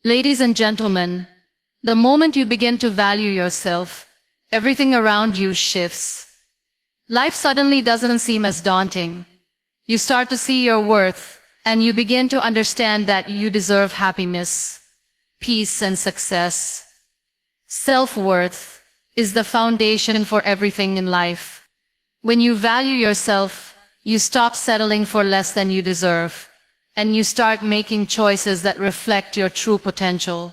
Ladies and gentlemen, the moment you begin to value yourself, everything around you shifts. Life suddenly doesn't seem as daunting. You start to see your worth, and you begin to understand that you deserve happiness, peace, and success. Self-worth is the foundation for everything in life. When you value yourself, you stop settling for less than you deserve, and you start making choices that reflect your true potential.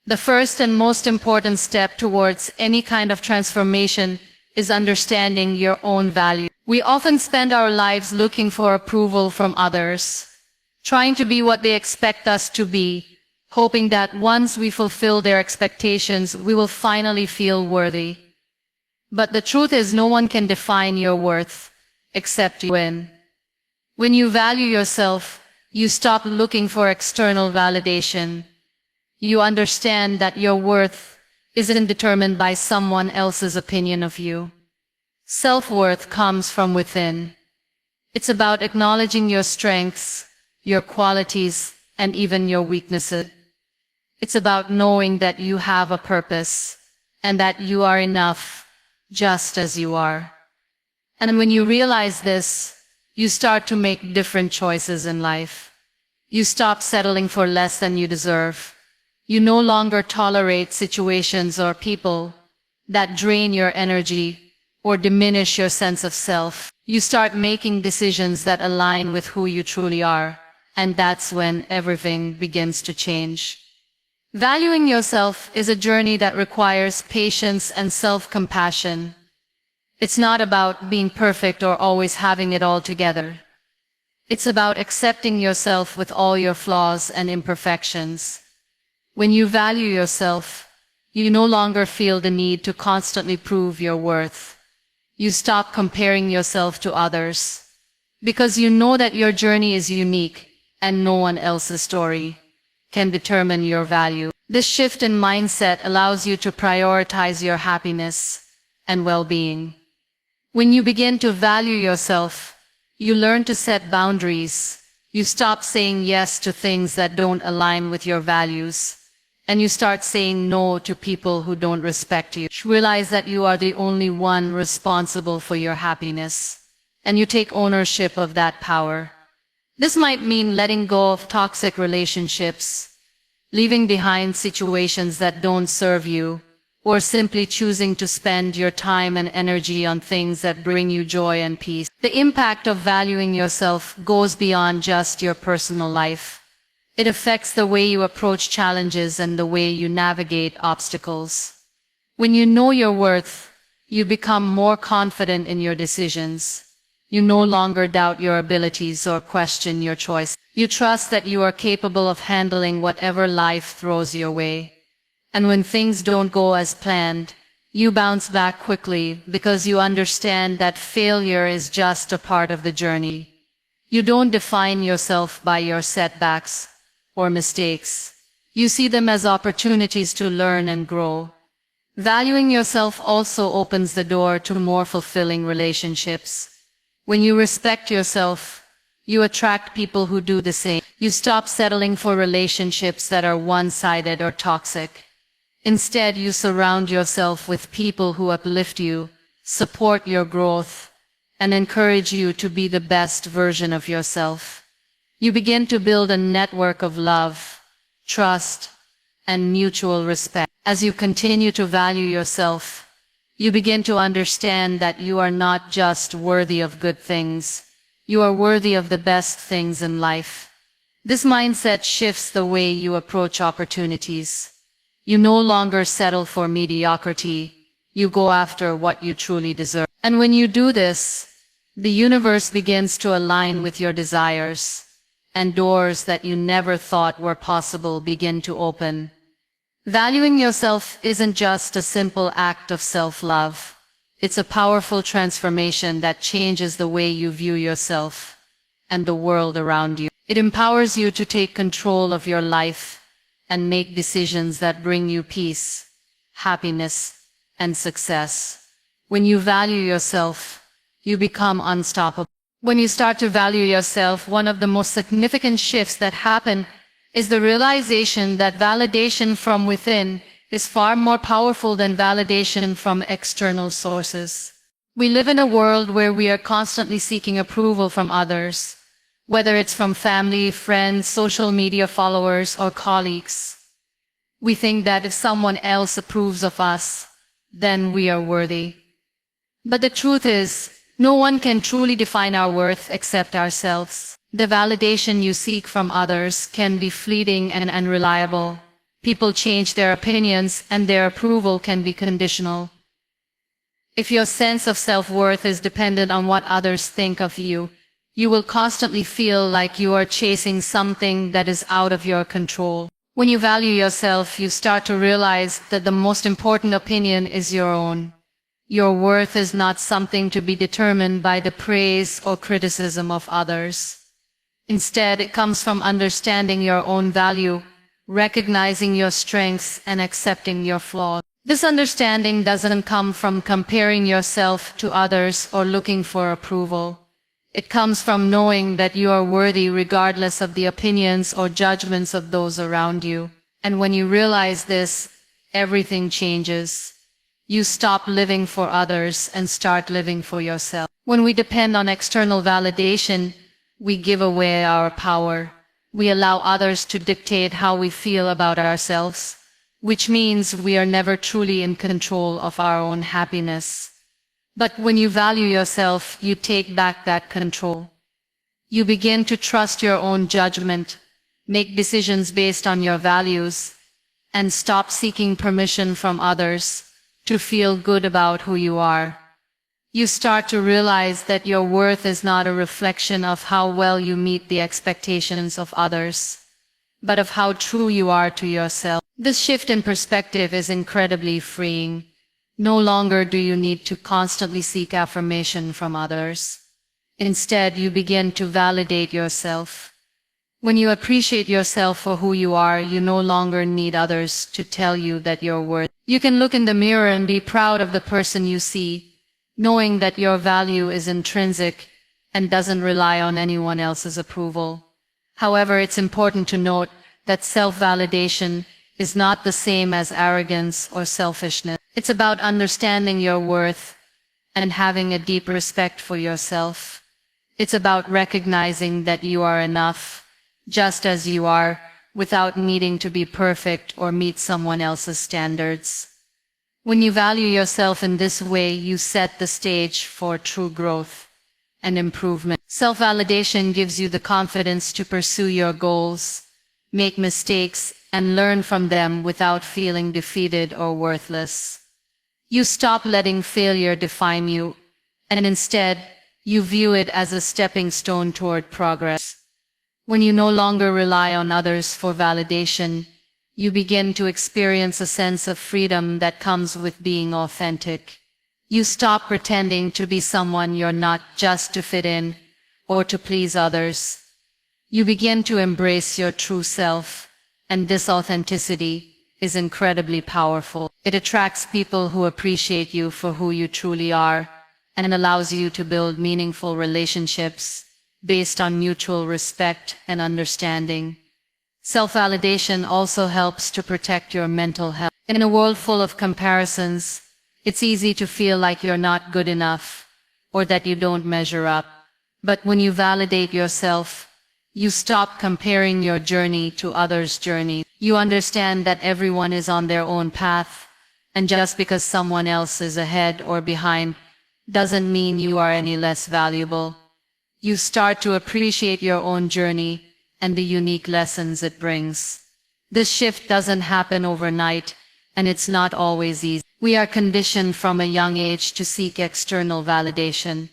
The first and most important step towards any kind of transformation is understanding your own value. We often spend our lives looking for approval from others, trying to be what they expect us to be, hoping that once we fulfill their expectations, we will finally feel worthy. But the truth is, no one can define your worth except you. When you value yourself, you stop looking for external validation. You understand that your worth isn't determined by someone else's opinion of you. Self-worth comes from within. It's about acknowledging your strengths, your qualities, and even your weaknesses. It's about knowing that you have a purpose, and that you are enough, just as you are. And when you realize this, you start to make different choices in life. You stop settling for less than you deserve. You no longer tolerate situations or people that drain your energy or diminish your sense of self. You start making decisions that align with who you truly are, and that's when everything begins to change. Valuing yourself is a journey that requires patience and self-compassion. It's not about being perfect or always having it all together. It's about accepting yourself with all your flaws and imperfections. When you value yourself, you no longer feel the need to constantly prove your worth. You stop comparing yourself to others, because you know that your journey is unique and no one else's story can determine your value. This shift in mindset allows you to prioritize your happiness and well-being. When you begin to value yourself, you learn to set boundaries. You stop saying yes to things that don't align with your values, and you start saying no to people who don't respect you. Realize that you are the only one responsible for your happiness, and you take ownership of that power. This might mean letting go of toxic relationships, leaving behind situations that don't serve you, or simply choosing to spend your time and energy on things that bring you joy and peace. The impact of valuing yourself goes beyond just your personal life. It affects the way you approach challenges and the way you navigate obstacles. When you know your worth, you become more confident in your decisions. You no longer doubt your abilities or question your choice. You trust that you are capable of handling whatever life throws your way. And when things don't go as planned, you bounce back quickly because you understand that failure is just a part of the journey. You don't define yourself by your setbacks or mistakes. You see them as opportunities to learn and grow. Valuing yourself also opens the door to more fulfilling relationships. When you respect yourself, you attract people who do the same. You stop settling for relationships that are one-sided or toxic. Instead, you surround yourself with people who uplift you, support your growth, and encourage you to be the best version of yourself. You begin to build a network of love, trust, and mutual respect. As you continue to value yourself, you begin to understand that you are not just worthy of good things, you are worthy of the best things in life. This mindset shifts the way you approach opportunities. You no longer settle for mediocrity, you go after what you truly deserve. And when you do this, the universe begins to align with your desires, and doors that you never thought were possible begin to open. Valuing yourself isn't just a simple act of self-love. It's a powerful transformation that changes the way you view yourself and the world around you. It empowers you to take control of your life and make decisions that bring you peace, happiness, and success. When you value yourself, you become unstoppable. When you start to value yourself, one of the most significant shifts that happen is the realization that validation from within is far more powerful than validation from external sources. We live in a world where we are constantly seeking approval from others, whether it's from family, friends, social media followers, or colleagues. We think that if someone else approves of us, then we are worthy. But the truth is, no one can truly define our worth except ourselves. The validation you seek from others can be fleeting and unreliable. People change their opinions, and their approval can be conditional. If your sense of self-worth is dependent on what others think of you, you will constantly feel like you are chasing something that is out of your control. When you value yourself, you start to realize that the most important opinion is your own. Your worth is not something to be determined by the praise or criticism of others. Instead, it comes from understanding your own value, recognizing your strengths, and accepting your flaws. This understanding doesn't come from comparing yourself to others or looking for approval. It comes from knowing that you are worthy regardless of the opinions or judgments of those around you. And when you realize this, everything changes. You stop living for others and start living for yourself. When we depend on external validation, we give away our power. We allow others to dictate how we feel about ourselves, which means we are never truly in control of our own happiness. But when you value yourself, you take back that control. You begin to trust your own judgment, make decisions based on your values, and stop seeking permission from others to feel good about who you are. You start to realize that your worth is not a reflection of how well you meet the expectations of others, but of how true you are to yourself. This shift in perspective is incredibly freeing. No longer do you need to constantly seek affirmation from others. Instead, you begin to validate yourself. When you appreciate yourself for who you are, you no longer need others to tell you that you're worthy. You can look in the mirror and be proud of the person you see, knowing that your value is intrinsic and doesn't rely on anyone else's approval. However, it's important to note that self-validation is not the same as arrogance or selfishness. It's about understanding your worth and having a deep respect for yourself. It's about recognizing that you are enough, just as you are, without needing to be perfect or meet someone else's standards. When you value yourself in this way, you set the stage for true growth and improvement. Self-validation gives you the confidence to pursue your goals, make mistakes, and learn from them without feeling defeated or worthless. You stop letting failure define you, and instead, you view it as a stepping stone toward progress. When you no longer rely on others for validation, you begin to experience a sense of freedom that comes with being authentic. You stop pretending to be someone you're not just to fit in or to please others. You begin to embrace your true self, and this authenticity is incredibly powerful. It attracts people who appreciate you for who you truly are and allows you to build meaningful relationships based on mutual respect and understanding. Self-validation also helps to protect your mental health. In a world full of comparisons, it's easy to feel like you're not good enough or that you don't measure up. But when you validate yourself, you stop comparing your journey to others' journey. You understand that everyone is on their own path, and just because someone else is ahead or behind doesn't mean you are any less valuable. You start to appreciate your own journey and the unique lessons it brings. This shift doesn't happen overnight, and it's not always easy. We are conditioned from a young age to seek external validation.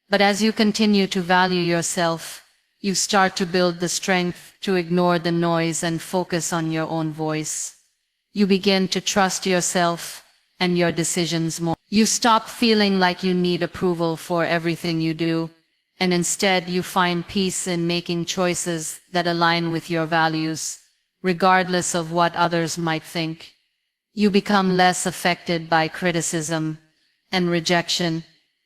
But as you continue to value yourself, you start to build the strength to ignore the noise and focus on your own voice. You begin to trust yourself and your decisions more. You stop feeling like you need approval for everything you do, and instead you find peace in making choices that align with your values, regardless of what others might think. You become less affected by criticism and rejection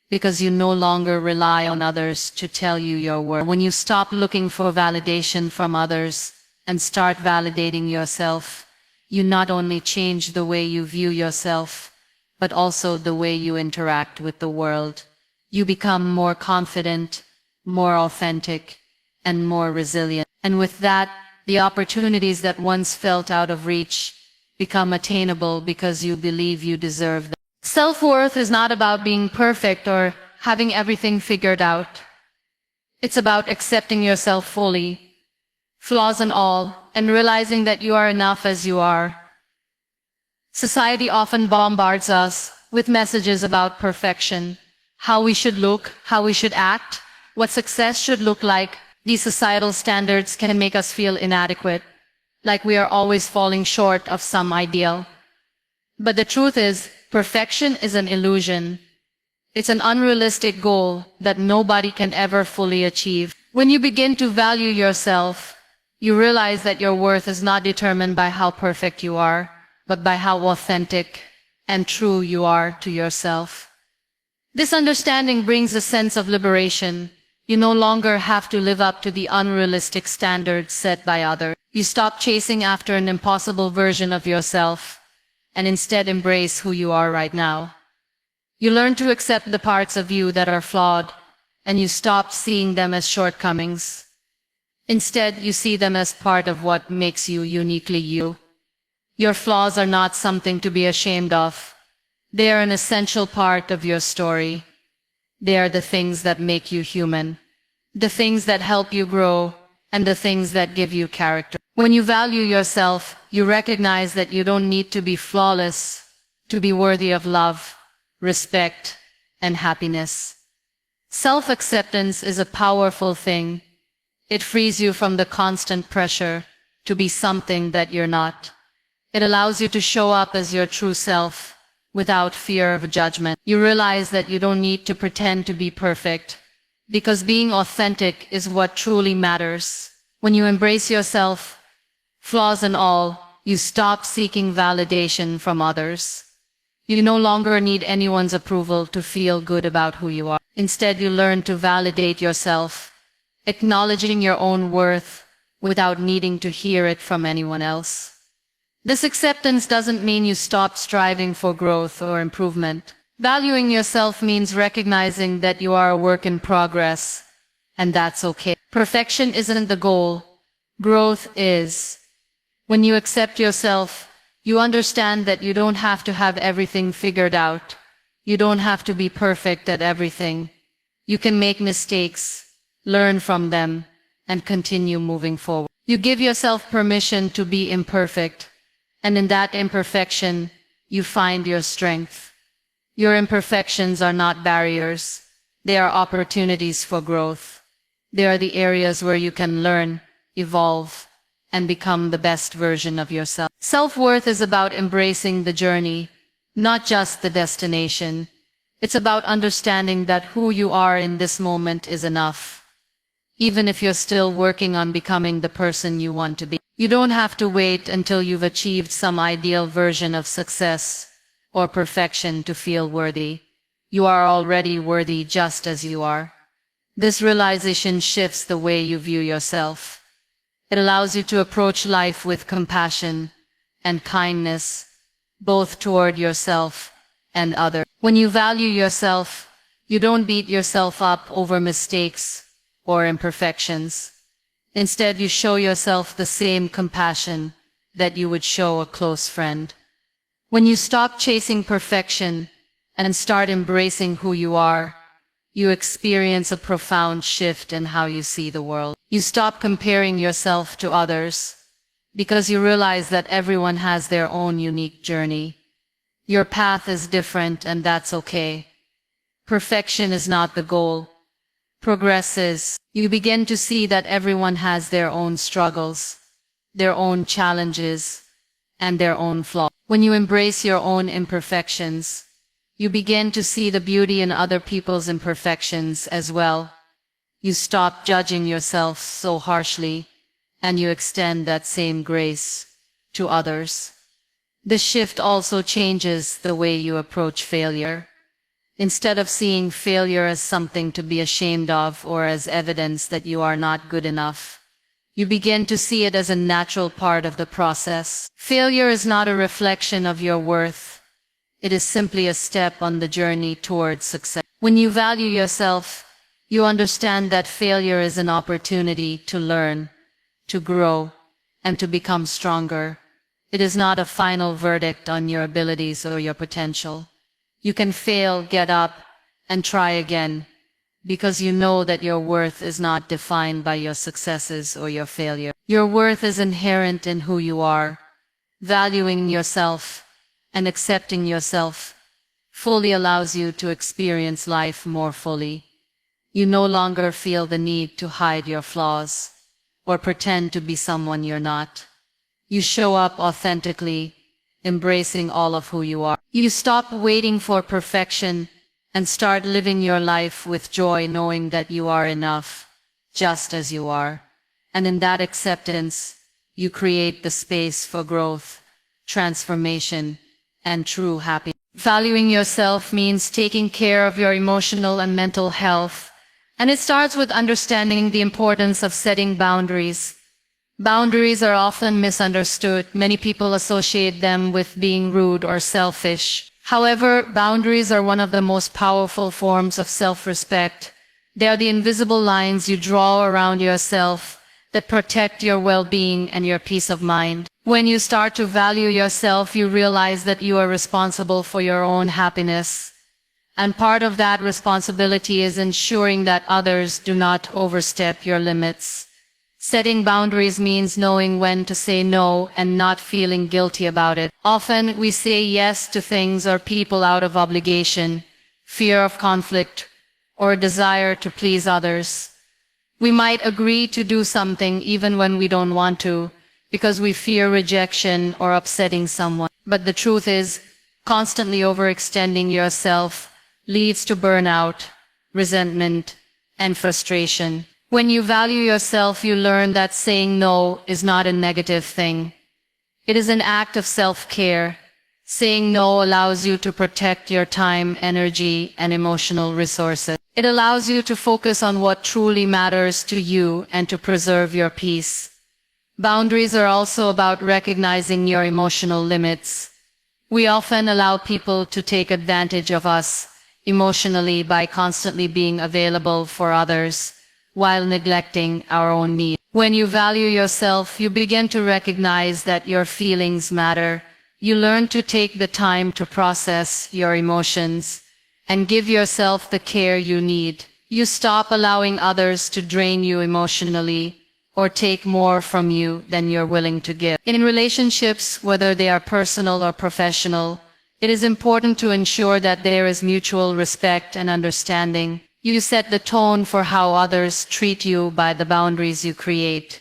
because you no longer rely on others to tell you your worth. When you stop looking for validation from others and start validating yourself, you not only change the way you view yourself, but also the way you interact with the world. You become more confident, more authentic, and more resilient. And with that, the opportunities that once felt out of reach become attainable because you believe you deserve them. Self-worth is not about being perfect or having everything figured out. It's about accepting yourself fully, flaws and all, and realizing that you are enough as you are. Society often bombards us with messages about perfection, how we should look, how we should act, what success should look like. These societal standards can make us feel inadequate, like we are always falling short of some ideal. But the truth is, perfection is an illusion. It's an unrealistic goal that nobody can ever fully achieve. When you begin to value yourself, you realize that your worth is not determined by how perfect you are, but by how authentic and true you are to yourself. This understanding brings a sense of liberation. You no longer have to live up to the unrealistic standards set by others. You stop chasing after an impossible version of yourself and instead embrace who you are right now. You learn to accept the parts of you that are flawed, and you stop seeing them as shortcomings. Instead, you see them as part of what makes you uniquely you. Your flaws are not something to be ashamed of. They are an essential part of your story. They are the things that make you human, the things that help you grow, and the things that give you character. When you value yourself, you recognize that you don't need to be flawless to be worthy of love, respect, and happiness. Self-acceptance is a powerful thing. It frees you from the constant pressure to be something that you're not. It allows you to show up as your true self without fear of judgment. You realize that you don't need to pretend to be perfect, because being authentic is what truly matters. When you embrace yourself, flaws and all, you stop seeking validation from others. You no longer need anyone's approval to feel good about who you are. Instead, you learn to validate yourself, acknowledging your own worth without needing to hear it from anyone else. This acceptance doesn't mean you stop striving for growth or improvement. Valuing yourself means recognizing that you are a work in progress, and that's okay. Perfection isn't the goal. Growth is. When you accept yourself, you understand that you don't have to have everything figured out. You don't have to be perfect at everything. You can make mistakes, learn from them, and continue moving forward. You give yourself permission to be imperfect, and in that imperfection, you find your strength. Your imperfections are not barriers. They are opportunities for growth. They are the areas where you can learn, evolve, and become the best version of yourself. Self-worth is about embracing the journey, not just the destination. It's about understanding that who you are in this moment is enough. Even if you're still working on becoming the person you want to be. You don't have to wait until you've achieved some ideal version of success or perfection to feel worthy. You are already worthy just as you are. This realization shifts the way you view yourself. It allows you to approach life with compassion and kindness, both toward yourself and others. When you value yourself, you don't beat yourself up over mistakes or imperfections. Instead, you show yourself the same compassion that you would show a close friend. When you stop chasing perfection and start embracing who you are, you experience a profound shift in how you see the world. You stop comparing yourself to others, because you realize that everyone has their own unique journey. Your path is different, and that's okay. Perfection is not the goal. Progress is. You begin to see that everyone has their own struggles, their own challenges, and their own flaws. When you embrace your own imperfections, you begin to see the beauty in other people's imperfections as well. You stop judging yourself so harshly, and you extend that same grace to others. This shift also changes the way you approach failure. Instead of seeing failure as something to be ashamed of or as evidence that you are not good enough, You begin to see it as a natural part of the process. Failure is not a reflection of your worth. It is simply a step on the journey towards success. When you value yourself, you understand that failure is an opportunity to learn, to grow, and to become stronger. It is not a final verdict on your abilities or your potential. You can fail, get up, and try again, because you know that your worth is not defined by your successes or your failure. Your worth is inherent in who you are. Valuing yourself and accepting yourself fully allows you to experience life more fully. You no longer feel the need to hide your flaws or pretend to be someone you're not. You show up authentically, embracing all of who you are. You stop waiting for perfection and start living your life with joy, knowing that you are enough, just as you are. And in that acceptance, you create the space for growth, transformation, and true happiness. Valuing yourself means taking care of your emotional and mental health, and it starts with understanding the importance of setting boundaries. Boundaries are often misunderstood. Many people associate them with being rude or selfish. However, boundaries are one of the most powerful forms of self-respect. They are the invisible lines you draw around yourself that protect your well-being and your peace of mind. When you start to value yourself, you realize that you are responsible for your own happiness. And part of that responsibility is ensuring that others do not overstep your limits. Setting boundaries means knowing when to say no and not feeling guilty about it. Often we say yes to things or people out of obligation, fear of conflict, or a desire to please others. We might agree to do something even when we don't want to, because we fear rejection or upsetting someone. But the truth is, constantly overextending yourself leads to burnout, resentment, and frustration. When you value yourself, you learn that saying no is not a negative thing. It is an act of self-care. Saying no allows you to protect your time, energy, and emotional resources. It allows you to focus on what truly matters to you and to preserve your peace. Boundaries are also about recognizing your emotional limits. We often allow people to take advantage of us emotionally by constantly being available for others, while neglecting our own needs. When you value yourself, you begin to recognize that your feelings matter. You learn to take the time to process your emotions and give yourself the care you need. You stop allowing others to drain you emotionally or take more from you than you're willing to give. In relationships, whether they are personal or professional, it is important to ensure that there is mutual respect and understanding. You set the tone for how others treat you by the boundaries you create.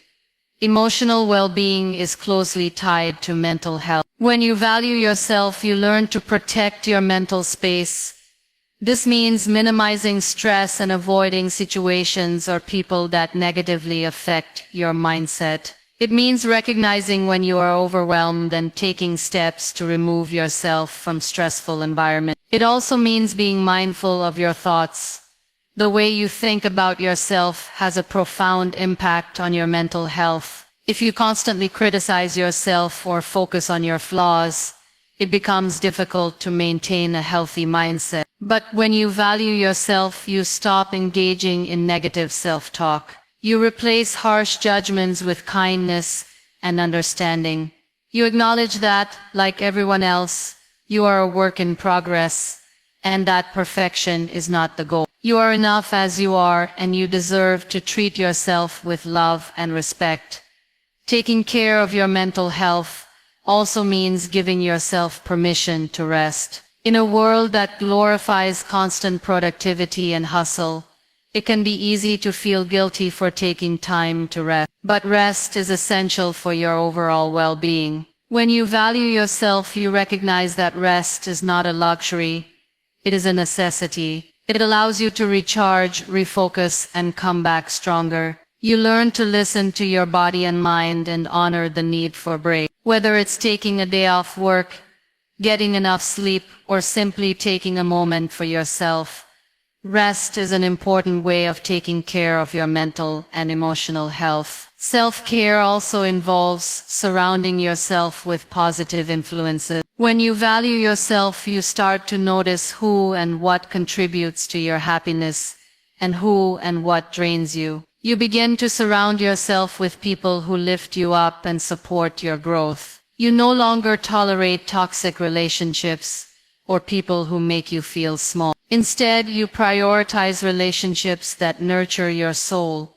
Emotional well-being is closely tied to mental health. When you value yourself, you learn to protect your mental space. This means minimizing stress and avoiding situations or people that negatively affect your mindset. It means recognizing when you are overwhelmed and taking steps to remove yourself from stressful environments. It also means being mindful of your thoughts. The way you think about yourself has a profound impact on your mental health. If you constantly criticize yourself or focus on your flaws, it becomes difficult to maintain a healthy mindset. But when you value yourself, you stop engaging in negative self-talk. You replace harsh judgments with kindness and understanding. You acknowledge that, like everyone else, you are a work in progress, and that perfection is not the goal. You are enough as you are, and you deserve to treat yourself with love and respect. Taking care of your mental health also means giving yourself permission to rest. In a world that glorifies constant productivity and hustle, it can be easy to feel guilty for taking time to rest. But rest is essential for your overall well-being. When you value yourself, you recognize that rest is not a luxury, it is a necessity. It allows you to recharge, refocus, and come back stronger. You learn to listen to your body and mind and honor the need for break. Whether it's taking a day off work, getting enough sleep, or simply taking a moment for yourself, rest is an important way of taking care of your mental and emotional health. Self-care also involves surrounding yourself with positive influences. When you value yourself, you start to notice who and what contributes to your happiness, and who and what drains you. You begin to surround yourself with people who lift you up and support your growth. You no longer tolerate toxic relationships or people who make you feel small. Instead, you prioritize relationships that nurture your soul,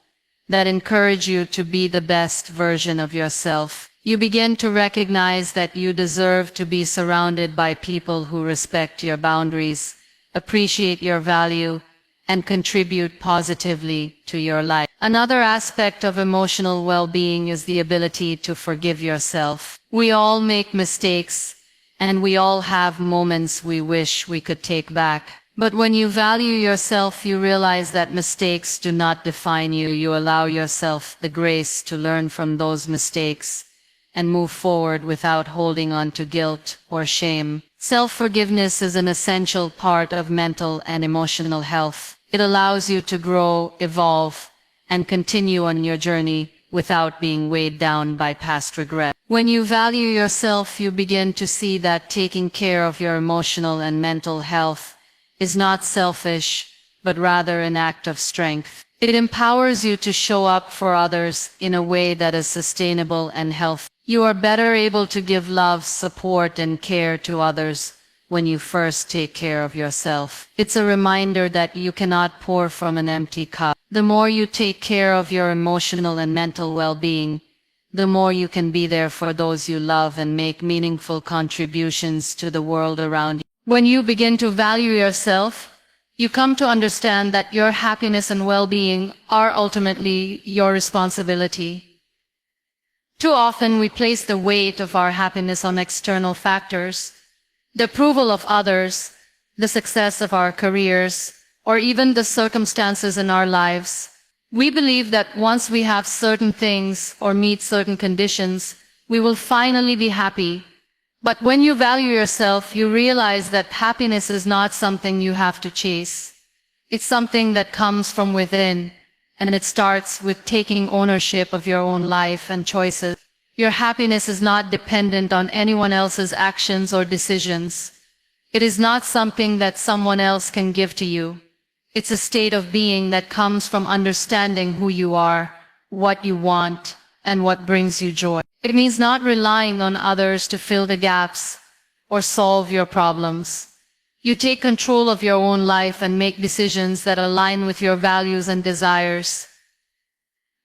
that encourage you to be the best version of yourself. You begin to recognize that you deserve to be surrounded by people who respect your boundaries, appreciate your value, and contribute positively to your life. Another aspect of emotional well-being is the ability to forgive yourself. We all make mistakes, and we all have moments we wish we could take back. But when you value yourself, you realize that mistakes do not define you. You allow yourself the grace to learn from those mistakes and move forward without holding on to guilt or shame. Self-forgiveness is an essential part of mental and emotional health. It allows you to grow, evolve, and continue on your journey without being weighed down by past regret. When you value yourself, you begin to see that taking care of your emotional and mental health is not selfish, but rather an act of strength. It empowers you to show up for others in a way that is sustainable and healthy. You are better able to give love, support, and care to others when you first take care of yourself. It's a reminder that you cannot pour from an empty cup. The more you take care of your emotional and mental well-being, the more you can be there for those you love and make meaningful contributions to the world around you. When you begin to value yourself, you come to understand that your happiness and well-being are ultimately your responsibility. Too often we place the weight of our happiness on external factors, the approval of others, the success of our careers, or even the circumstances in our lives. We believe that once we have certain things or meet certain conditions, we will finally be happy. But when you value yourself, you realize that happiness is not something you have to chase. It's something that comes from within, and it starts with taking ownership of your own life and choices. Your happiness is not dependent on anyone else's actions or decisions. It is not something that someone else can give to you. It's a state of being that comes from understanding who you are, what you want, and what brings you joy. It means not relying on others to fill the gaps or solve your problems. You take control of your own life and make decisions that align with your values and desires.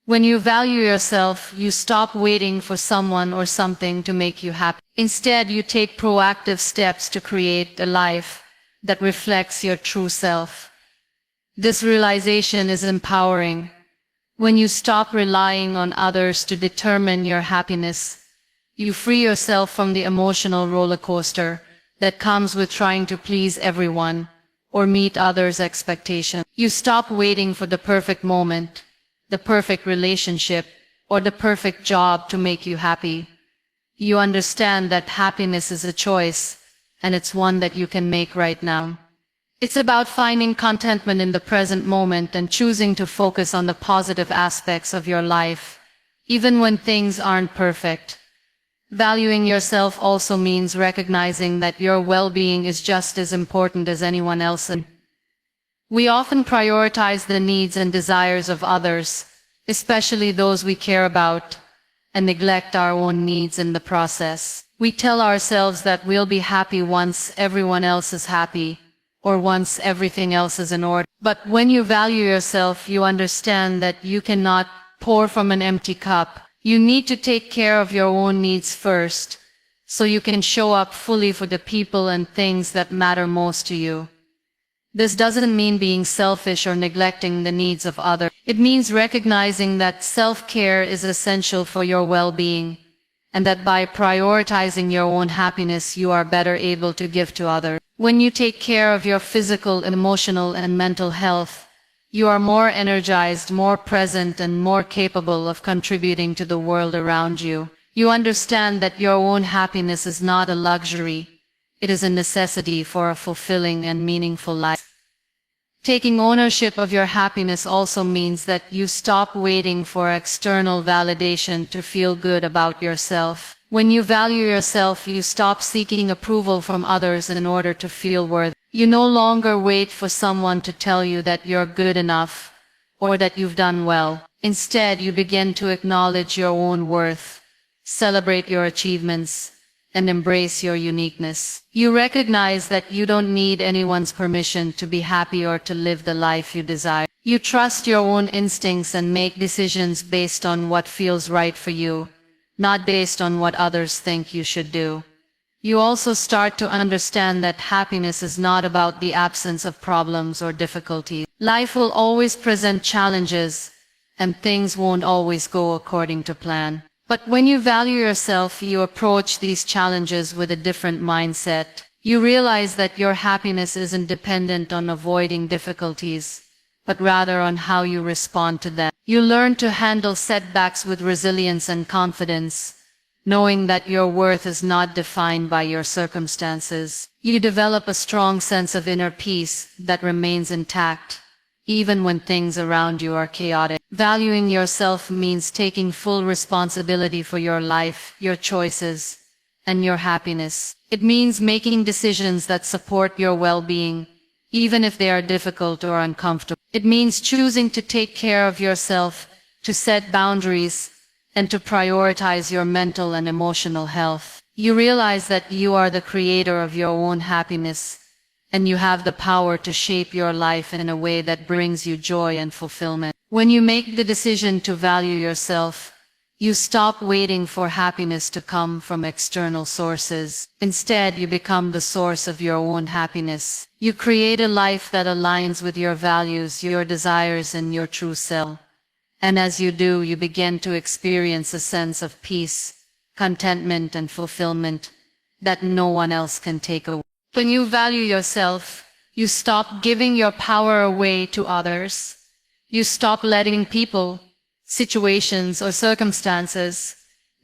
When you value yourself, you stop waiting for someone or something to make you happy. Instead, you take proactive steps to create a life that reflects your true self. This realization is empowering. When you stop relying on others to determine your happiness, you free yourself from the emotional roller coaster that comes with trying to please everyone or meet others' expectations. You stop waiting for the perfect moment, the perfect relationship, or the perfect job to make you happy. You understand that happiness is a choice, and it's one that you can make right now. It's about finding contentment in the present moment and choosing to focus on the positive aspects of your life, even when things aren't perfect. Valuing yourself also means recognizing that your well-being is just as important as anyone else's. We often prioritize the needs and desires of others, especially those we care about, and neglect our own needs in the process. We tell ourselves that we'll be happy once everyone else is happy, or once everything else is in order. But when you value yourself, you understand that you cannot pour from an empty cup. You need to take care of your own needs first, so you can show up fully for the people and things that matter most to you. This doesn't mean being selfish or neglecting the needs of others. It means recognizing that self-care is essential for your well-being, and that by prioritizing your own happiness, you are better able to give to others. When you take care of your physical, emotional, and mental health, you are more energized, more present, and more capable of contributing to the world around you. You understand that your own happiness is not a luxury. It is a necessity for a fulfilling and meaningful life. Taking ownership of your happiness also means that you stop waiting for external validation to feel good about yourself. When you value yourself, you stop seeking approval from others in order to feel worthy. You no longer wait for someone to tell you that you're good enough or that you've done well. Instead, you begin to acknowledge your own worth, celebrate your achievements, and embrace your uniqueness. You recognize that you don't need anyone's permission to be happy or to live the life you desire. You trust your own instincts and make decisions based on what feels right for you, not based on what others think you should do. You also start to understand that happiness is not about the absence of problems or difficulties. Life will always present challenges, and things won't always go according to plan. But when you value yourself, you approach these challenges with a different mindset. You realize that your happiness isn't dependent on avoiding difficulties, but rather on how you respond to them. You learn to handle setbacks with resilience and confidence, knowing that your worth is not defined by your circumstances. You develop a strong sense of inner peace that remains intact, even when things around you are chaotic. Valuing yourself means taking full responsibility for your life, your choices, and your happiness. It means making decisions that support your well-being, even if they are difficult or uncomfortable. It means choosing to take care of yourself, to set boundaries, and to prioritize your mental and emotional health. You realize that you are the creator of your own happiness, and you have the power to shape your life in a way that brings you joy and fulfillment. When you make the decision to value yourself, you stop waiting for happiness to come from external sources. Instead, you become the source of your own happiness. You create a life that aligns with your values, your desires, and your true self. And as you do, you begin to experience a sense of peace, contentment, and fulfillment that no one else can take away. When you value yourself, you stop giving your power away to others. You stop letting people, situations, or circumstances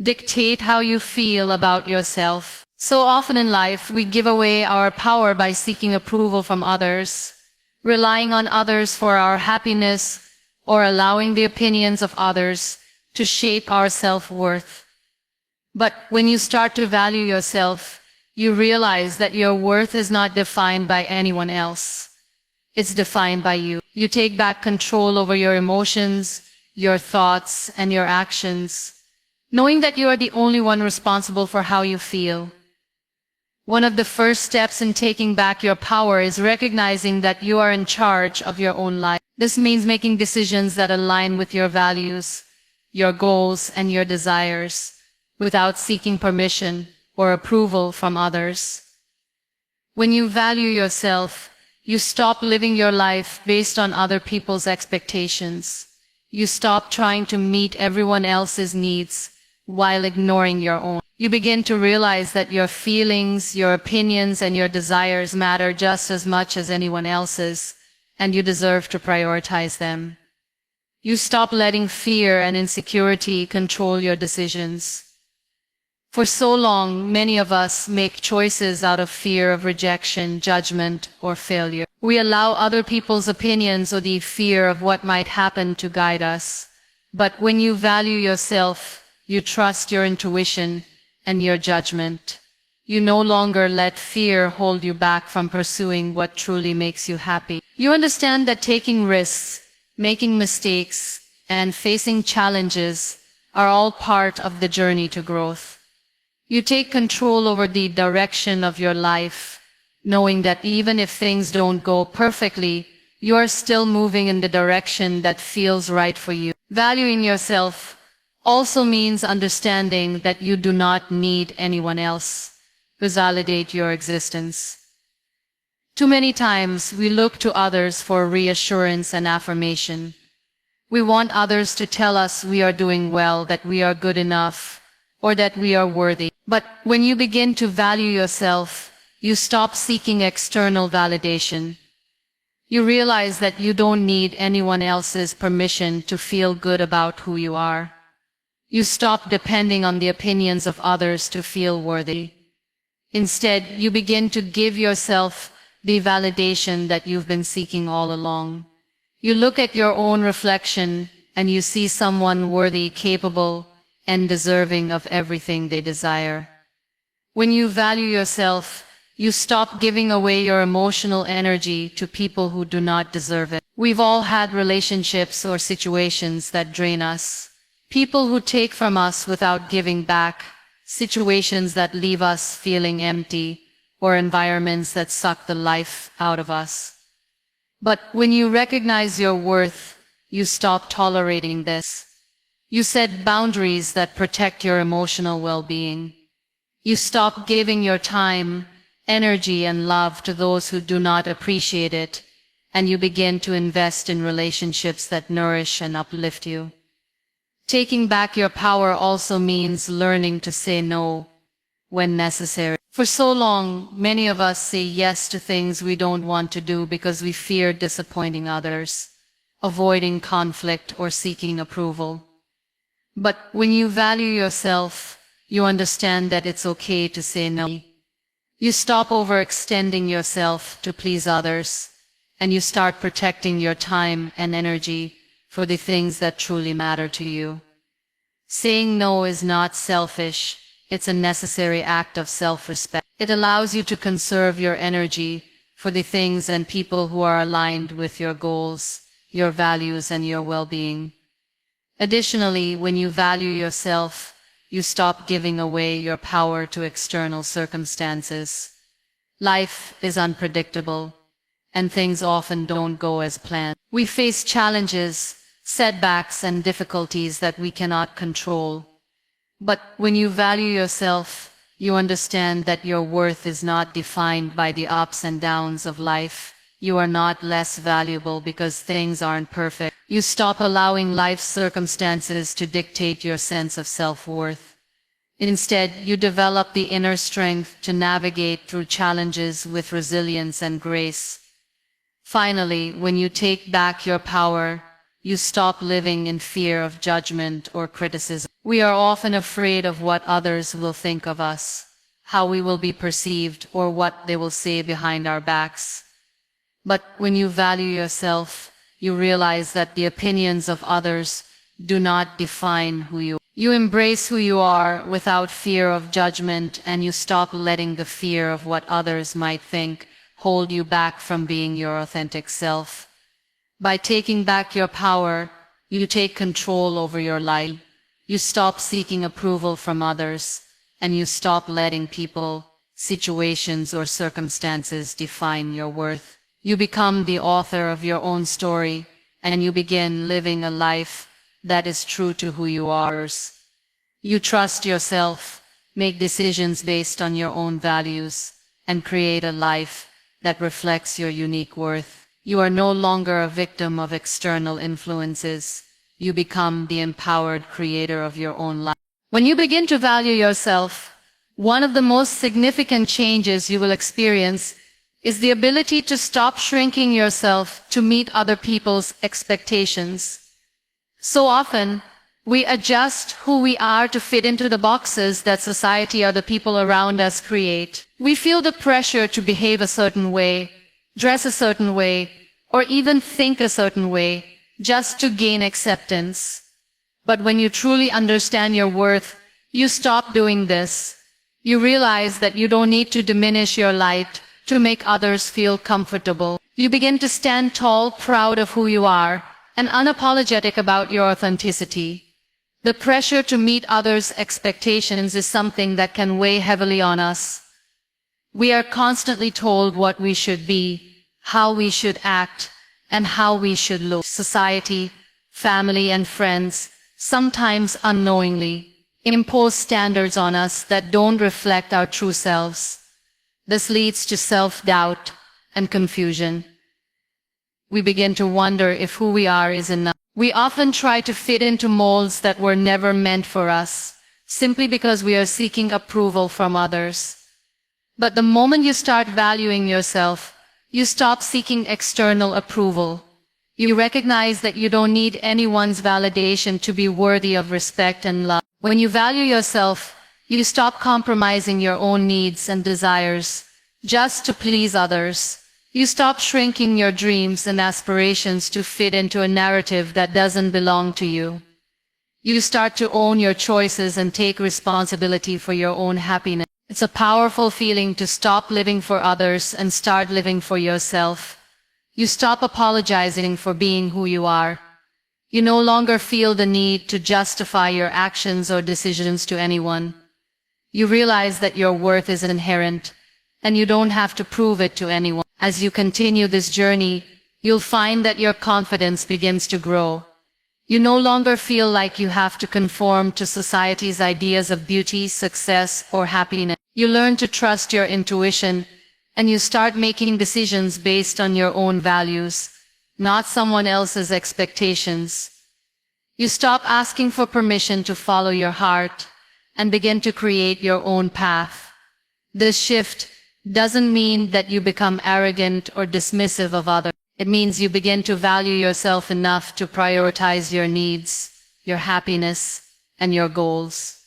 dictate how you feel about yourself. So often in life, we give away our power by seeking approval from others, relying on others for our happiness, or allowing the opinions of others to shape our self-worth. But when you start to value yourself, you realize that your worth is not defined by anyone else. It's defined by you. You take back control over your emotions, your thoughts, and your actions, knowing that you are the only one responsible for how you feel. One of the first steps in taking back your power is recognizing that you are in charge of your own life. This means making decisions that align with your values, your goals, and your desires, without seeking permission or approval from others. When you value yourself, you stop living your life based on other people's expectations. You stop trying to meet everyone else's needs while ignoring your own. You begin to realize that your feelings, your opinions, and your desires matter just as much as anyone else's, and you deserve to prioritize them. You stop letting fear and insecurity control your decisions. For so long, many of us make choices out of fear of rejection, judgment, or failure. We allow other people's opinions or the fear of what might happen to guide us. But when you value yourself, you trust your intuition and your judgment. You no longer let fear hold you back from pursuing what truly makes you happy. You understand that taking risks, making mistakes, and facing challenges are all part of the journey to growth. You take control over the direction of your life, knowing that even if things don't go perfectly, you are still moving in the direction that feels right for you. Valuing yourself also means understanding that you do not need anyone else to validate your existence. Too many times we look to others for reassurance and affirmation. We want others to tell us we are doing well, that we are good enough, or that we are worthy. But when you begin to value yourself, you stop seeking external validation. You realize that you don't need anyone else's permission to feel good about who you are. You stop depending on the opinions of others to feel worthy. Instead, you begin to give yourself the validation that you've been seeking all along. You look at your own reflection and you see someone worthy, capable, and deserving of everything they desire. When you value yourself, you stop giving away your emotional energy to people who do not deserve it. We've all had relationships or situations that drain us. People who take from us without giving back, situations that leave us feeling empty, or environments that suck the life out of us. But when you recognize your worth, you stop tolerating this. You set boundaries that protect your emotional well-being. You stop giving your time, energy, and love to those who do not appreciate it, and you begin to invest in relationships that nourish and uplift you. Taking back your power also means learning to say no when necessary. For so long, many of us say yes to things we don't want to do because we fear disappointing others, avoiding conflict, or seeking approval. But when you value yourself, you understand that it's okay to say no. You stop overextending yourself to please others, and you start protecting your time and energy for the things that truly matter to you. Saying no is not selfish, it's a necessary act of self-respect. It allows you to conserve your energy for the things and people who are aligned with your goals, your values, and your well-being. Additionally, when you value yourself, you stop giving away your power to external circumstances. Life is unpredictable, and things often don't go as planned. We face challenges, setbacks, and difficulties that we cannot control. But when you value yourself, you understand that your worth is not defined by the ups and downs of life. You are not less valuable because things aren't perfect. You stop allowing life's circumstances to dictate your sense of self-worth. Instead, you develop the inner strength to navigate through challenges with resilience and grace. Finally, when you take back your power, you stop living in fear of judgment or criticism. We are often afraid of what others will think of us, how we will be perceived, or what they will say behind our backs. But when you value yourself, you realize that the opinions of others do not define who you are. You embrace who you are without fear of judgment, and you stop letting the fear of what others might think hold you back from being your authentic self. By taking back your power, you take control over your life. You stop seeking approval from others, and you stop letting people, situations, or circumstances define your worth. You become the author of your own story, and you begin living a life that is true to who you are. You trust yourself, make decisions based on your own values, and create a life that reflects your unique worth. You are no longer a victim of external influences. You become the empowered creator of your own life. When you begin to value yourself, one of the most significant changes you will experience is the ability to stop shrinking yourself to meet other people's expectations. So often, we adjust who we are to fit into the boxes that society or the people around us create. We feel the pressure to behave a certain way, dress a certain way, or even think a certain way, just to gain acceptance. But when you truly understand your worth, you stop doing this. You realize that you don't need to diminish your light to make others feel comfortable. You begin to stand tall, proud of who you are, and unapologetic about your authenticity. The pressure to meet others' expectations is something that can weigh heavily on us. We are constantly told what we should be, how we should act, and how we should look. Society, family, and friends, sometimes unknowingly, impose standards on us that don't reflect our true selves. This leads to self-doubt and confusion. We begin to wonder if who we are is enough. We often try to fit into molds that were never meant for us, simply because we are seeking approval from others. But the moment you start valuing yourself, you stop seeking external approval. You recognize that you don't need anyone's validation to be worthy of respect and love. When you value yourself, you stop compromising your own needs and desires just to please others. You stop shrinking your dreams and aspirations to fit into a narrative that doesn't belong to you. You start to own your choices and take responsibility for your own happiness. It's a powerful feeling to stop living for others and start living for yourself. You stop apologizing for being who you are. You no longer feel the need to justify your actions or decisions to anyone. You realize that your worth is inherent, and you don't have to prove it to anyone. As you continue this journey, you'll find that your confidence begins to grow. You no longer feel like you have to conform to society's ideas of beauty, success, or happiness. You learn to trust your intuition, and you start making decisions based on your own values, not someone else's expectations. You stop asking for permission to follow your heart, and begin to create your own path. This shift doesn't mean that you become arrogant or dismissive of others. It means you begin to value yourself enough to prioritize your needs, your happiness, and your goals.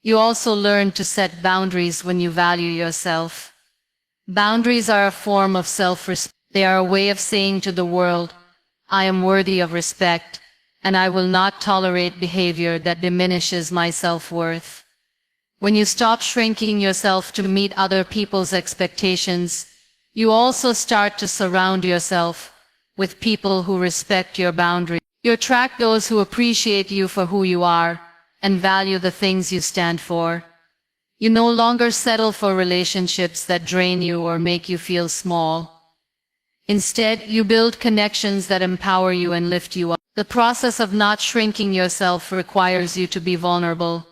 You also learn to set boundaries when you value yourself. Boundaries are a form of self-respect. They are a way of saying to the world, I am worthy of respect, and I will not tolerate behavior that diminishes my self-worth. When you stop shrinking yourself to meet other people's expectations, you also start to surround yourself with people who respect your boundaries. You attract those who appreciate you for who you are and value the things you stand for. You no longer settle for relationships that drain you or make you feel small. Instead, you build connections that empower you and lift you up. The process of not shrinking yourself requires you to be vulnerable.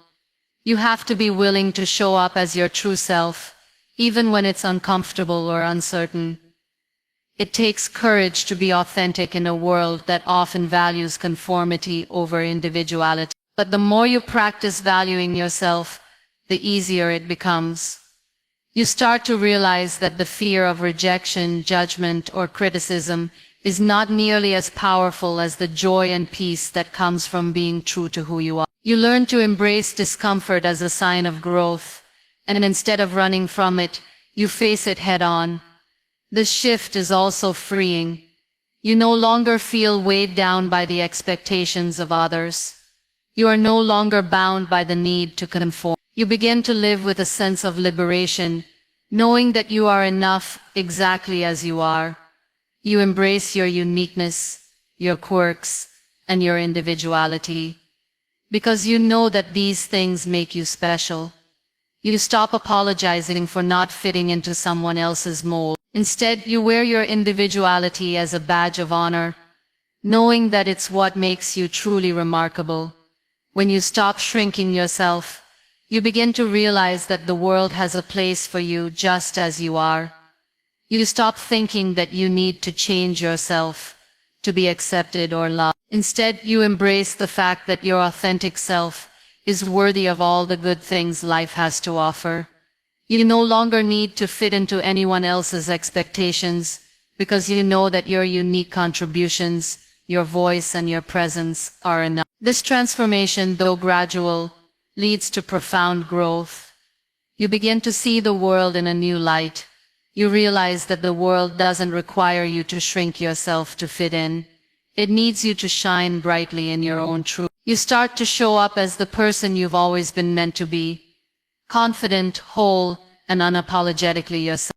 You have to be willing to show up as your true self, even when it's uncomfortable or uncertain. It takes courage to be authentic in a world that often values conformity over individuality. But the more you practice valuing yourself, the easier it becomes. You start to realize that the fear of rejection, judgment, or criticism is not nearly as powerful as the joy and peace that comes from being true to who you are. You learn to embrace discomfort as a sign of growth, and instead of running from it, you face it head-on. This shift is also freeing. You no longer feel weighed down by the expectations of others. You are no longer bound by the need to conform. You begin to live with a sense of liberation, knowing that you are enough exactly as you are. You embrace your uniqueness, your quirks, and your individuality, because you know that these things make you special. You stop apologizing for not fitting into someone else's mold. Instead, you wear your individuality as a badge of honor, knowing that it's what makes you truly remarkable. When you stop shrinking yourself, you begin to realize that the world has a place for you just as you are. You stop thinking that you need to change yourself to be accepted or loved. Instead, you embrace the fact that your authentic self is worthy of all the good things life has to offer. You no longer need to fit into anyone else's expectations, because you know that your unique contributions, your voice and your presence are enough. This transformation, though gradual, leads to profound growth. You begin to see the world in a new light. You realize that the world doesn't require you to shrink yourself to fit in. It needs you to shine brightly in your own truth. You start to show up as the person you've always been meant to be, confident, whole, and unapologetically yourself.